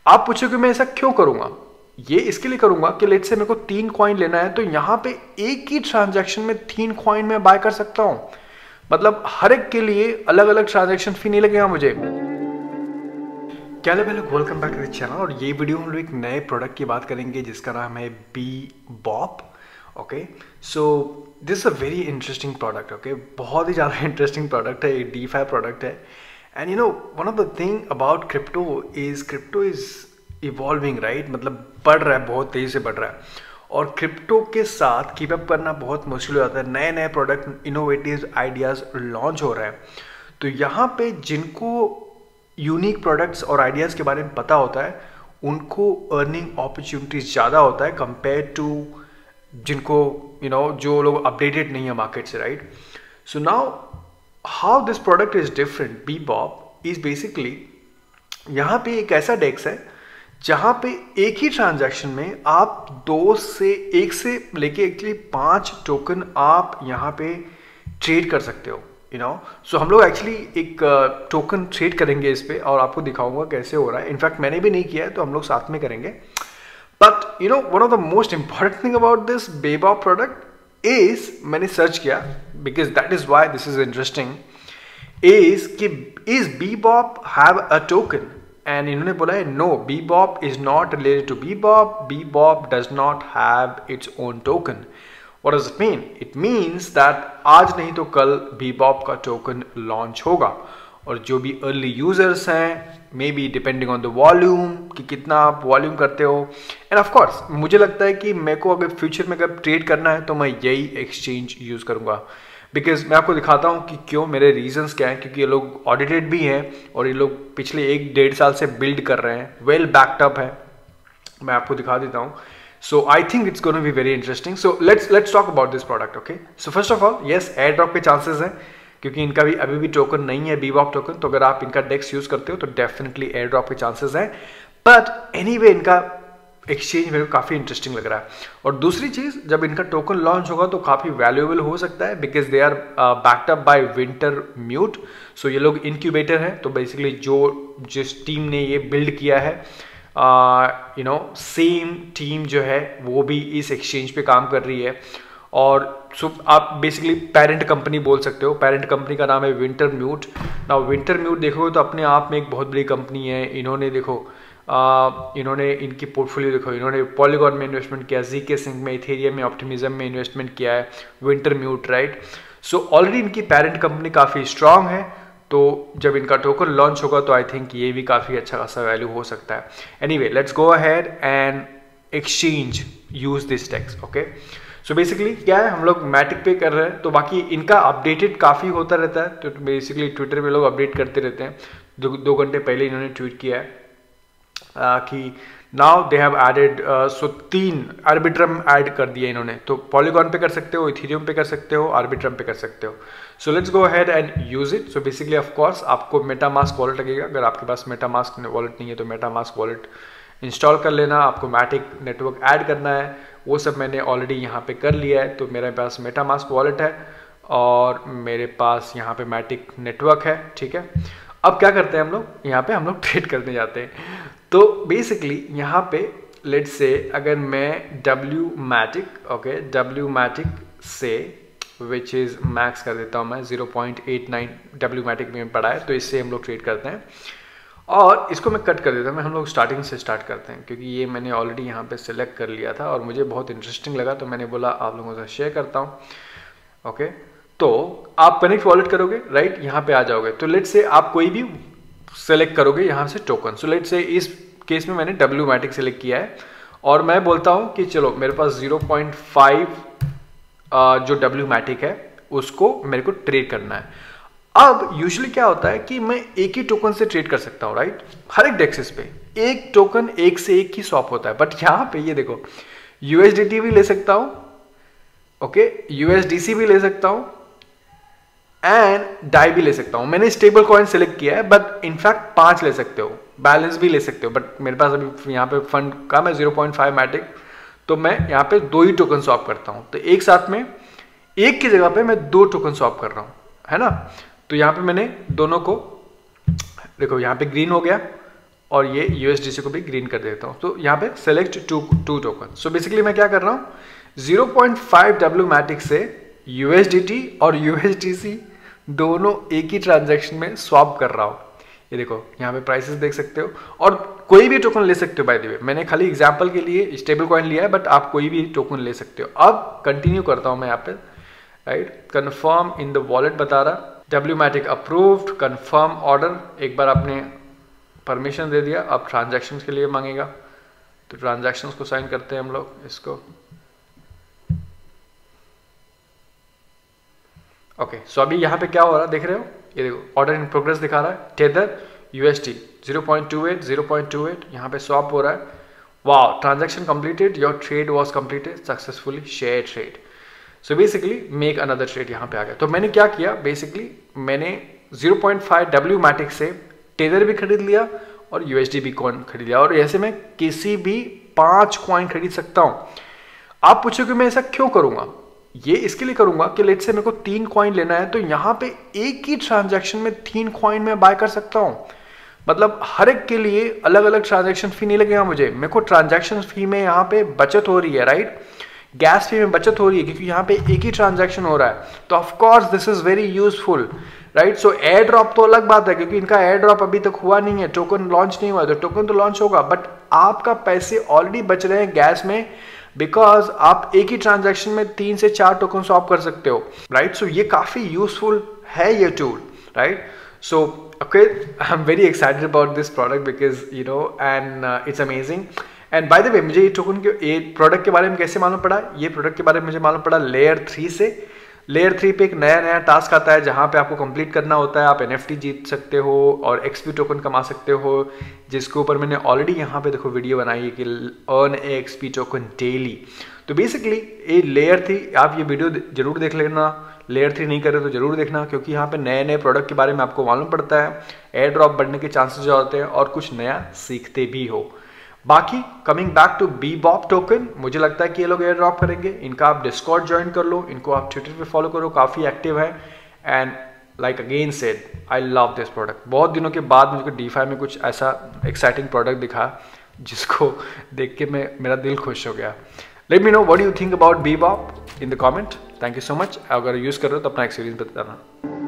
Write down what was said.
आप पूछोगे मैं ऐसा क्यों करूंगा? ये इसके लिए करूंगा कि लेट्स से मेरे को 3 कॉइन लेना है, तो यहां पे एक ही ट्रांजैक्शन में 3 कॉइन में बाय कर सकता हूं। मतलब हर एक के लिए अलग अलग ट्रांजैक्शन फी नहीं लगेगा मुझे। क्या लोग, welcome back to the channel. और ये वीडियो हम लोग एक नए प्रोडक्ट की बात करेंगे जिसका नाम है Bebop। Okay, so this is a very interesting product. Okay, बहुत ही ज़्यादा इंटरेस्टिंग प्रोडक्ट है, ये DeFi प्रोडक्ट है। And you know one of the thing about crypto is evolving, right? मतलब बढ़ रहा है, बहुत तेज़ी से बढ़ रहा है। और क्रिप्टो के साथ कीप अप करना बहुत मुश्किल हो जाता है। नए नए प्रोडक्ट, इनोवेटिव आइडियाज़ लॉन्च हो रहे हैं। तो यहाँ पे जिनको यूनिक प्रोडक्ट्स और आइडियाज़ के बारे में पता होता है, उनको अर्निंग अपॉर्चुनिटीज ज़्यादा होता है कंपेयर टू जिनको जो लोग अपडेटेड नहीं है मार्केट से, right? So now how this product is different. Bebop is basically, यहाँ पे एक ऐसा डेक्स है जहाँ पे एक ही ट्रांजैक्शन में आप एक से लेके एक्चुअली 5 टोकन आप यहाँ पे ट्रेड कर सकते हो, सो हम लोग एक्चुअली एक टोकन ट्रेड करेंगे इस पे और आपको दिखाऊंगा कैसे हो रहा है। इनफैक्ट मैंने भी नहीं किया है, तो हम लोग साथ में करेंगे। But one of the most important thing about this Bebop product इज, मैंने सर्च किया because that is why this is interesting, is Bebop have a token? And इन्होंने बोला है no, Bebop is not related to Bebop does not have its own token. What does it mean? It means that आज नहीं तो कल Bebop का token launch होगा, और जो भी अर्ली यूजर्स हैं, may be depending on the volume, कि कितना आप वॉल्यूम करते हो। एंड ऑफ कोर्स मुझे लगता है कि मेरे को अगर फ्यूचर में अगर ट्रेड करना है तो मैं यही एक्सचेंज यूज़ करूँगा। बिकॉज मैं आपको दिखाता हूँ कि क्यों, मेरे रीजंस क्या हैं। क्योंकि ये लोग ऑडिटेड भी हैं और ये लोग पिछले 1-1.5 साल से बिल्ड कर रहे हैं, वेल बैकअप है। मैं आपको दिखा देता हूँ। So I think it's going to be very interesting. So let's talk about this product. Okay. So first of all, yes, airdrop के chances हैं, क्योंकि इनका भी अभी भी टोकन नहीं है Bebop टोकन। तो अगर आप इनका डेक्स यूज करते हो तो डेफिनेटली airdrop के चांसेस हैं। बट एनीवे इनका एक्सचेंज मेरे को काफ़ी इंटरेस्टिंग लग रहा है। और दूसरी चीज़, जब इनका टोकन लॉन्च होगा तो काफ़ी वैल्यूएबल हो सकता है, because they are backed up by Wintermute। So ये लोग इंक्यूबेटर हैं। तो बेसिकली जिस टीम ने ये बिल्ड किया है, सेम टीम जो है वो भी इस एक्सचेंज पे काम कर रही है। और आप बेसिकली पेरेंट कंपनी बोल सकते हो। पेरेंट कंपनी का नाम है Wintermute। नाउ Wintermute देखोगे तो अपने आप में एक बहुत बड़ी कंपनी है। इन्होंने देखो, इन्होंने इनकी पोर्टफोलियो देखो, इन्होंने पॉलीगॉन में इन्वेस्टमेंट किया, ZK Sync में, इथेरियम में, ऑप्टिमिज्म में इन्वेस्टमेंट किया है Wintermute, राइट? सो ऑलरेडी इनकी पेरेंट कंपनी काफ़ी स्ट्रांग है। तो जब इनका टोकन लॉन्च होगा तो आई थिंक ये भी काफ़ी अच्छा खासा वैल्यू हो सकता है। Anyway, let's go ahead and exchange use this dex. Okay, so basically क्या है, हम लोग मैटिक पे कर रहे हैं। तो बाकी इनका अपडेटेड काफ़ी होता रहता है। तो बेसिकली ट्विटर में लोग अपडेट करते रहते हैं। 2 घंटे पहले इन्होंने ट्वीट किया है कि now they have added 3 Arbitrum add कर दिया इन्होंने। तो पॉलीगॉन पे कर सकते हो, इथेरियम पे कर सकते हो, आर्बिट्रम पे कर सकते हो। So let's go ahead and use it. So basically of course आपको मेटामास्क वॉलेट लगेगा। अगर आपके पास मेटामास्क वॉलेट नहीं है तो मेटामास्क वॉलेट इंस्टॉल कर लेना। आपको मैटिक नेटवर्क ऐड करना है, वो सब मैंने ऑलरेडी यहाँ पे कर लिया है। तो मेरे पास मेटामास्क वॉलेट है और मेरे पास यहाँ पे मैटिक नेटवर्क है, ठीक है। अब क्या करते हैं हम लोग, यहाँ पे हम लोग ट्रेड करने जाते हैं। तो बेसिकली यहाँ पे लेट्स से अगर मैं Wmatic से, विच इज़ मैक्स कर देता हूँ मैं, 0.89 Wmatic में पड़ा है, तो इससे हम लोग ट्रेड करते हैं। और इसको मैं कट कर देता हूँ। हम लोग स्टार्टिंग से स्टार्ट करते हैं, क्योंकि ये मैंने ऑलरेडी यहाँ पे सिलेक्ट कर लिया था और मुझे बहुत इंटरेस्टिंग लगा, तो मैंने बोला आप लोगों से शेयर करता हूँ। ओके, तो आप कनेक्ट वॉलेट करोगे, राइट? यहाँ पे आ जाओगे। तो लेट्स से आप कोई भी सेलेक्ट करोगे यहाँ से टोकन। सो लेट्स से इस केस में मैंने Wmatic सेलेक्ट किया है और मैं बोलता हूँ कि चलो मेरे पास 0.5 जो Wmatic है उसको मेरे को ट्रेड करना है। अब यूजुअली क्या होता है कि मैं एक ही टोकन से ट्रेड कर सकता हूँ, राइट? हर एक डेक्सेस पे एक टोकन एक से एक ही स्वैप होता है। बट यहाँ पे ये देखो, USDT भी ले सकता हूँ, ओके, USDC भी ले सकता हूँ एंड डाई भी ले सकता हूँ। मैंने स्टेबल कॉइन सेलेक्ट किया है, बट इनफैक्ट 5 ले सकते हो, बैलेंस भी ले सकते हो। बट मेरे पास अभी यहाँ पे फंड कम है, 0.5 मैटिक, तो मैं यहाँ पे 2 ही टोकन स्वैप करता हूँ। तो एक साथ में एक की जगह पे मैं 2 टोकन स्वैप कर रहा हूँ, है ना? तो यहाँ पे मैंने दोनों को, देखो यहाँ पे ग्रीन हो गया और ये USDC को भी ग्रीन कर देता हूँ। तो यहाँ पे select to token. So basically मैं क्या कर रहा हूँ, 0.5 WMATIC से USDT और USDC दोनों एक ही ट्रांजैक्शन में स्वैप कर रहा हूँ। ये देखो यहाँ पे प्राइसेस देख सकते हो, और कोई भी टोकन ले सकते हो बाय द वे। मैंने खाली एग्जांपल के लिए स्टेबल कॉइन लिया है, बट आप कोई भी टोकन ले सकते हो। अब कंटिन्यू करता हूँ मैं यहाँ पे, right, confirm in the wallet बता रहा, WMATIC अप्रूव्ड, कंफर्म ऑर्डर, एक बार आपने परमिशन दे दिया, अब ट्रांजैक्शन के लिए मांगेगा, तो ट्रांजैक्शंस को साइन करते हैं हम लोग इसको। ओके, सो अभी यहाँ पे क्या हो रहा है देख रहे हो, ये देखो ऑर्डर इन प्रोग्रेस दिखा रहा है, टेदर USD 0.28 यहाँ पे स्वैप हो रहा है। Wow, transaction completed, your trade was completed successfully, share trade. So basically make another trade यहाँ पे आ गया। तो मैंने क्या किया, बेसिकली मैंने 0.5 WMATIC से टेदर भी खरीद लिया और USD भी कॉइन खरीद लिया, और ऐसे मैं किसी भी 5 कॉइन खरीद सकता हूँ। आप पूछोगे मैं ऐसा क्यों करूंगा, ये इसके लिए करूंगा कि लेट्स से मेरे को 3 कॉइन लेना है, तो यहाँ पे एक ही ट्रांजैक्शन में 3 कॉइन में बाय कर सकता हूँ। मतलब हर एक के लिए अलग अलग ट्रांजैक्शन फी नहीं लगेगा मुझे, मेरे को ट्रांजैक्शन फी में यहाँ पे बचत हो रही है, राइट, गैस फी में बचत हो रही है, क्योंकि यहाँ पे एक ही ट्रांजैक्शन हो रहा है। तो of course this is very useful, right. So air drop तो अलग बात है, क्योंकि इनका एयर ड्रॉप अभी तक हुआ नहीं है, टोकन लॉन्च नहीं हुआ है, तो टोकन तो लॉन्च होगा, बट आपका पैसे ऑलरेडी बच रहे हैं गैस में, बिकॉज आप एक ही ट्रांजैक्शन में 3 से 4 टोकन स्वैप कर सकते हो, राइट। सो ये काफी यूजफुल है ये tool, right. So okay, I'm very excited about this product because you know and it's amazing. And by the way, मुझे ये टोकन के ये प्रोडक्ट के बारे में कैसे मालूम पड़ा, ये प्रोडक्ट के बारे में मुझे मालूम पड़ा लेयर 3 से। लेयर 3 पे एक नया टास्क आता है जहाँ पे आपको कंप्लीट करना होता है, आप NFT जीत सकते हो और XP टोकन कमा सकते हो, जिसके ऊपर मैंने ऑलरेडी यहाँ पे देखो वीडियो बनाई है कि अर्न ए XP टोकन डेली। तो बेसिकली ये लेयर 3, आप ये वीडियो जरूर देख लेना, लेयर 3 नहीं करे तो जरूर देखना, क्योंकि यहाँ पे नए नए प्रोडक्ट के बारे में आपको मालूम पड़ता है, एयर ड्रॉप बढ़ने के चांसेस होते हैं और कुछ नया सीखते भी हो। बाकी coming back to Bebop token, मुझे लगता है कि ये लोग एयर ड्रॉप करेंगे। इनका आप डिस्कॉर्ड ज्वाइन कर लो, इनको आप ट्विटर पे फॉलो करो, काफ़ी एक्टिव है। And like again said, I love this product. बहुत दिनों के बाद मुझे DeFi में कुछ ऐसा एक्साइटिंग प्रोडक्ट दिखा जिसको देख के मेरा दिल खुश हो गया। Let me know what you think about Bebop in the comment. Thank you so much. अगर यूज़ कर रहे हो तो अपना एक्सपीरियंस बताना।